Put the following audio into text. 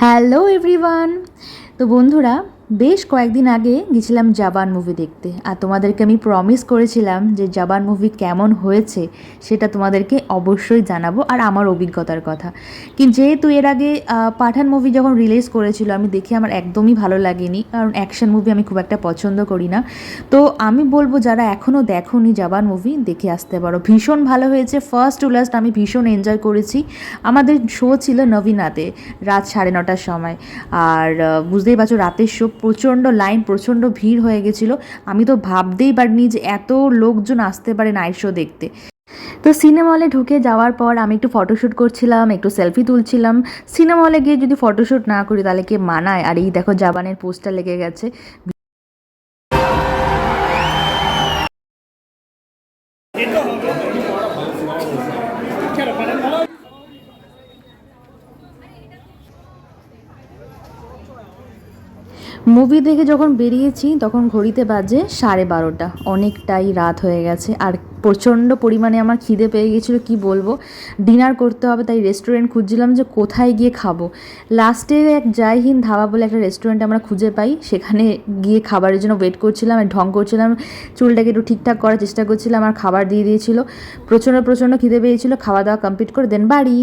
Hello everyone. তো বন্ধুরা, বেশ কয়েকদিন আগে গেছিলাম জাবান মুভি দেখতে, আর তোমাদেরকে আমি প্রমিস করেছিলাম যে জাবান মুভি কেমন হয়েছে সেটা তোমাদেরকে অবশ্যই জানাবো আর আমার অভিজ্ঞতার কথা। কিন্তু যেহেতু এর আগে পাঠান মুভি যখন রিলিজ করেছিল আমি দেখে আমার একদমই ভালো লাগেনি, কারণ অ্যাকশন মুভি আমি খুব একটা পছন্দ করি না। তো আমি বলবো যারা এখনও দেখোনি জাবান মুভি দেখে আসতে পারো, ভীষণ ভালো হয়েছে। ফার্স্ট টু লাস্ট আমি ভীষণ এনজয় করেছি। আমাদের শো ছিল নবীনাতে রাত 9:30টার সময়, আর বুঝতেই পারছো রাতের শো, প্রচণ্ড লাইন, প্রচণ্ড ভিড় হয়ে গেছিলো। আমি তো ভাবতেই পারিনি যে এত লোকজন আসতে পারে নাইট শো দেখতে। তো সিনেমা হলে ঢুকে যাওয়ার পর আমি একটু ফটোশ্যুট করছিলাম, একটু সেলফি তুলছিলাম। সিনেমা হলে গিয়ে যদি ফটোশ্যুট না করি তাহলে কে মানায়? আর এই দেখো জাবানের পোস্টার লেগে গেছে। মুভি দেখে যখন বেরিয়েছি তখন ঘড়িতে বাজে 12:30, অনেকটাই রাত হয়ে গেছে। আর প্রচণ্ড পরিমাণে আমার খিদে পেয়ে গেছিলো, কি বলবো। ডিনার করতে হবে, তাই রেস্টুরেন্ট খুঁজছিলাম যে কোথায় গিয়ে খাবো। লাস্টে এক জয় হিন্দ ধাবা বলে একটা রেস্টুরেন্ট আমরা খুঁজে পাই, সেখানে গিয়ে খাবারের জন্য ওয়েট করছিলাম, আর ঢং করছিলাম, চুলটাকে একটু ঠিকঠাক করার চেষ্টা করছিলাম। আর খাবার দিয়ে দিয়েছিলো। প্রচণ্ড খিদে পেয়েছিলো। খাওয়া দাওয়া কমপ্লিট করে দেন বাড়ি।